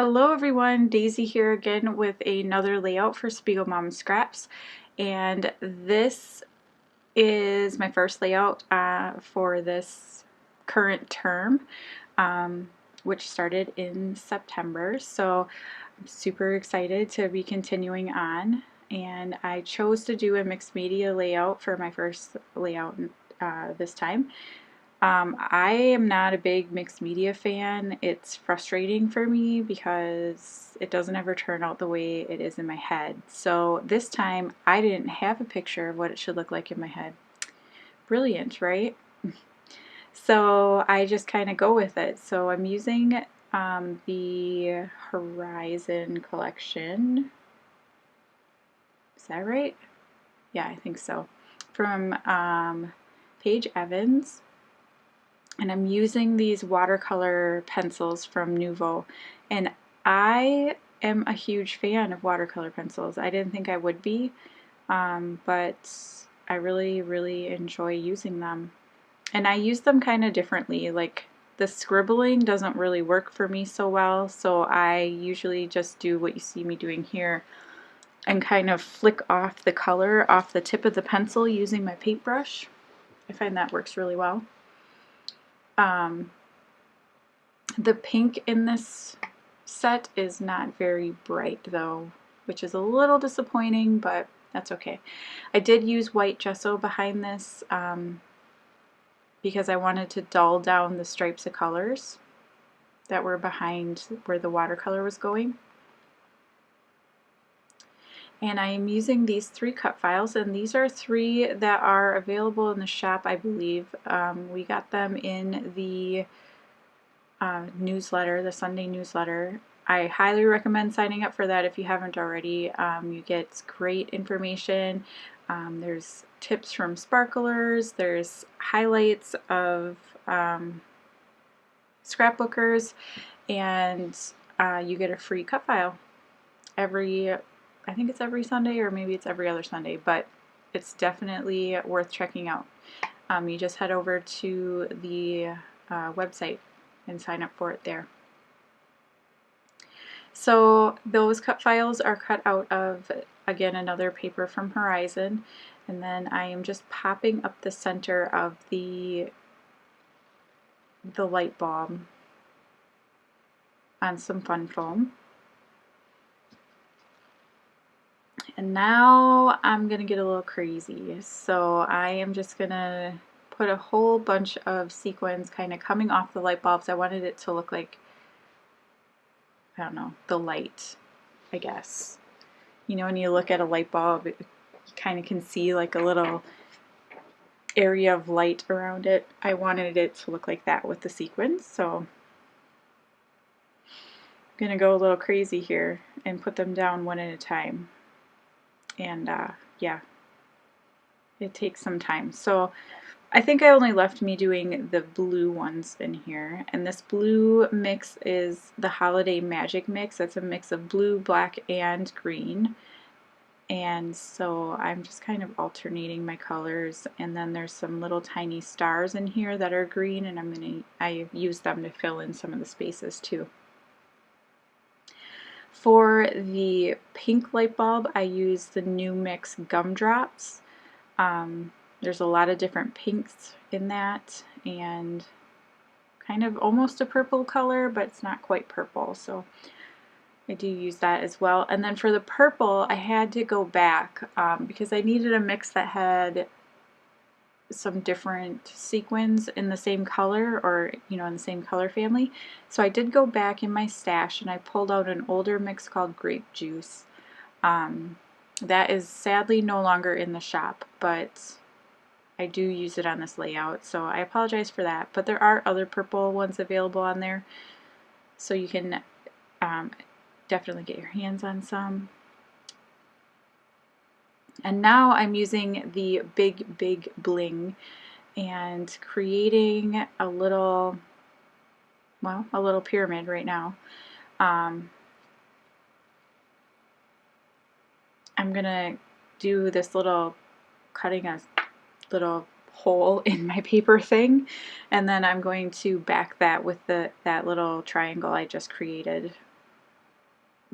Hello everyone, Daisy here again with another layout for SpiegelMom Scraps, and this is my first layout for this current term, which started in September, so I'm super excited to be continuing on, and I chose to do a mixed media layout for my first layout this time. I am not a big mixed media fan. It's frustrating for me because it doesn't ever turn out the way it is in my head. So this time I didn't have a picture of what it should look like in my head. Brilliant, right? So I just kind of go with it. So I'm using the Horizon collection. Is that right? Yeah, I think so. From Paige Evans. And I'm using these watercolor pencils from Nuvo, and I am a huge fan of watercolor pencils. I didn't think I would be, but I really enjoy using them. And I use them kind of differently. Like, the scribbling doesn't really work for me so well, so I usually just do what you see me doing here and kind of flick off the color off the tip of the pencil using my paintbrush. I find that works really well. The pink in this set is not very bright though, which is a little disappointing, but that's okay. I did use white gesso behind this because I wanted to dull down the stripes of colors that were behind where the watercolor was going. And I am using these 3 cut files, and these are 3 that are available in the shop, I believe. We got them in the newsletter, the Sunday newsletter. I highly recommend signing up for that if you haven't already. You get great information. There's tips from sparklers, there's highlights of scrapbookers, and you get a free cut file I think it's every Sunday, or maybe it's every other Sunday, but it's definitely worth checking out. You just head over to the website and sign up for it there. So those cut files are cut out of, again, another paper from Horizon, and then I am just popping up the center of the light bulb on some fun foam. And now I'm gonna get a little crazy. So I am just gonna put a whole bunch of sequins kind of coming off the light bulbs. I wanted it to look like, I don't know, the light, I guess. You know, when you look at a light bulb, you kind of can see like a little area of light around it. I wanted it to look like that with the sequins, so I'm gonna go a little crazy here and put them down one at a time. And yeah, it takes some time. So I think I only left me doing the blue ones in here, and this blue mix is the Holiday Magic mix. It's a mix of blue, black, and green, and so I'm just kind of alternating my colors, and then there's some little tiny stars in here that are green, and I use them to fill in some of the spaces too. For the pink light bulb, I use the New Mix Gumdrops. There's a lot of different pinks in that, and kind of almost a purple color, but it's not quite purple, so I do use that as well. And then for the purple, I had to go back because I needed a mix that had some different sequins in the same color, or in the same color family. So I did go back in my stash and I pulled out an older mix called Grape Juice. That is sadly no longer in the shop, but I do use it on this layout, so I apologize for that. But there are other purple ones available on there, so you can definitely get your hands on some. And now I'm using the Big Bling and creating a little, well, a little pyramid right now. I'm gonna do this little, cutting a little hole in my paper thing, and then I'm going to back that with that little triangle I just created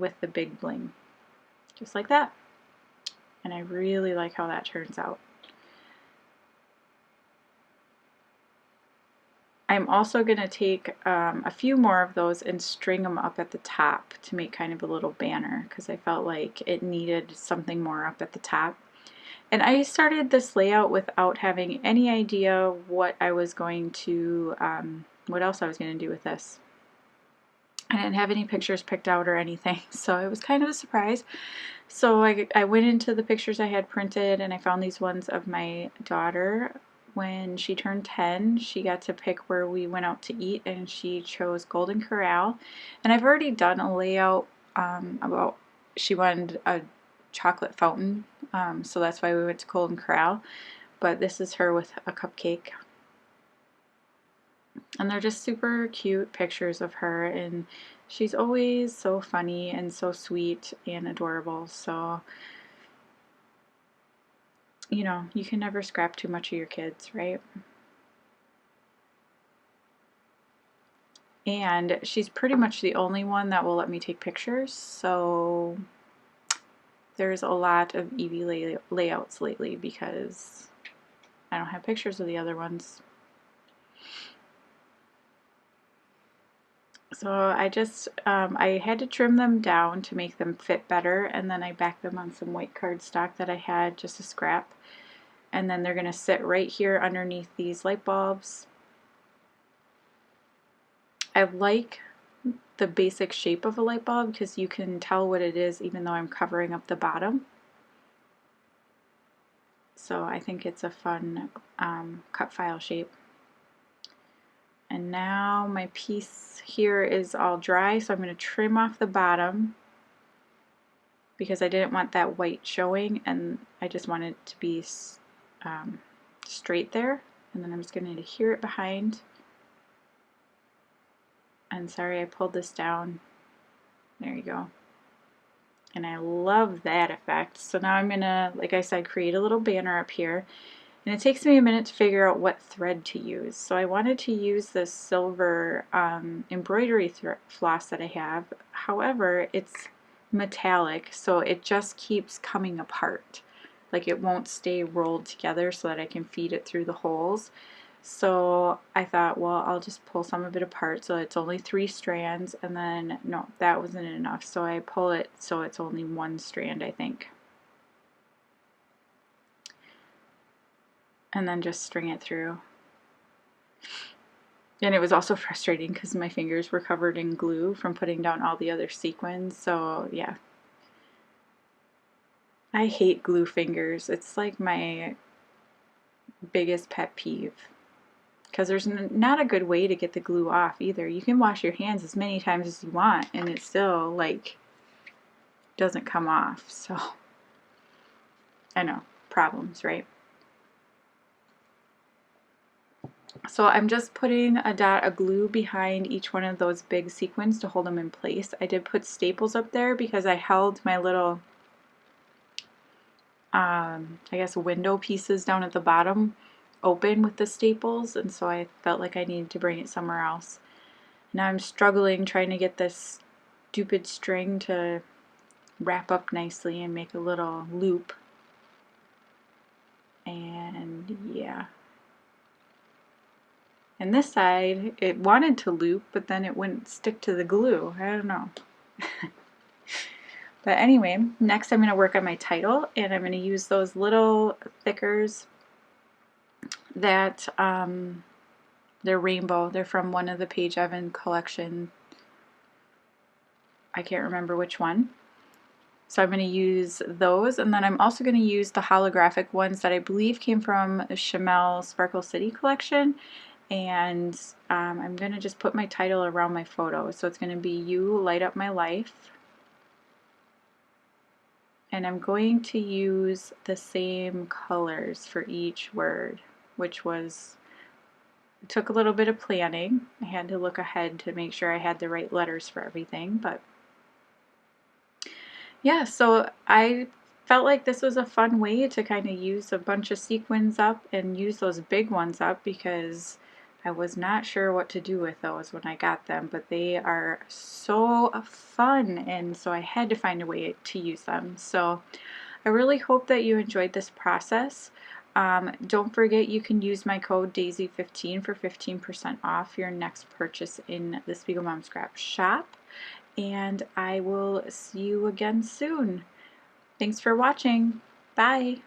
with the big bling, just like that. And I really like how that turns out. I'm also going to take a few more of those and string them up at the top to make kind of a little banner, because I felt like it needed something more up at the top. And I started this layout without having any idea what I was going to, what else I was going to do with this. I didn't have any pictures picked out or anything, so it was kind of a surprise. So I went into the pictures I had printed, and I found these ones of my daughter. When she turned 10, she got to pick where we went out to eat, and she chose Golden Corral. And I've already done a layout about, she wanted a chocolate fountain, so that's why we went to Golden Corral. But this is her with a cupcake. And they're just super cute pictures of her, and she's always so funny and so sweet and adorable. So, you know, you can never scrap too much of your kids, right? And she's pretty much the only one that will let me take pictures, so there's a lot of Evie layouts lately because I don't have pictures of the other ones. So I just, I had to trim them down to make them fit better, and then I backed them on some white cardstock that I had, just a scrap. And then they're going to sit right here underneath these light bulbs. I like the basic shape of a light bulb because you can tell what it is even though I'm covering up the bottom. So I think it's a fun cut file shape. And now my piece here is all dry, so I'm going to trim off the bottom because I didn't want that white showing, and I just wanted it to be straight there. And then I'm just going to adhere it behind. And sorry I pulled this down. There you go. And I love that effect. So now I'm going to, like I said, create a little banner up here. And it takes me a minute to figure out what thread to use. So I wanted to use this silver embroidery floss that I have. However, it's metallic, so it just keeps coming apart. Like it won't stay rolled together so that I can feed it through the holes. So I thought, well, I'll just pull some of it apart so it's only 3 strands, and then no, that wasn't enough. So I pull it so it's only 1 strand, I think. And then just string it through. And it was also frustrating because my fingers were covered in glue from putting down all the other sequins, so yeah. I hate glue fingers. It's like my biggest pet peeve. Because there's not a good way to get the glue off either. You can wash your hands as many times as you want and it still like doesn't come off. So I know, problems, right? So I'm just putting a dot of glue behind each one of those big sequins to hold them in place. I did put staples up there because I held my little I guess window pieces down at the bottom open with the staples, and so I felt like I needed to bring it somewhere else. Now I'm struggling trying to get this stupid string to wrap up nicely and make a little loop. And yeah. And this side, it wanted to loop, but then it wouldn't stick to the glue. I don't know. But anyway, next I'm going to work on my title, and I'm going to use those little thickers that they're rainbow. They're from one of the Page Evan collection. I can't remember which one. So I'm going to use those, and then I'm also going to use the holographic ones that I believe came from the Chamel Sparkle City collection. And I'm going to just put my title around my photo. So it's going to be You Light Up My Life. And I'm going to use the same colors for each word, which was, it took a little bit of planning. I had to look ahead to make sure I had the right letters for everything, but yeah, so I felt like this was a fun way to kind of use a bunch of sequins up and use those big ones up because I was not sure what to do with those when I got them, but they are so fun, and so I had to find a way to use them. So I really hope that you enjoyed this process. Don't forget you can use my code DAISY15 for 15% off your next purchase in the SpiegelMom Scrap shop, and I will see you again soon. Thanks for watching. Bye.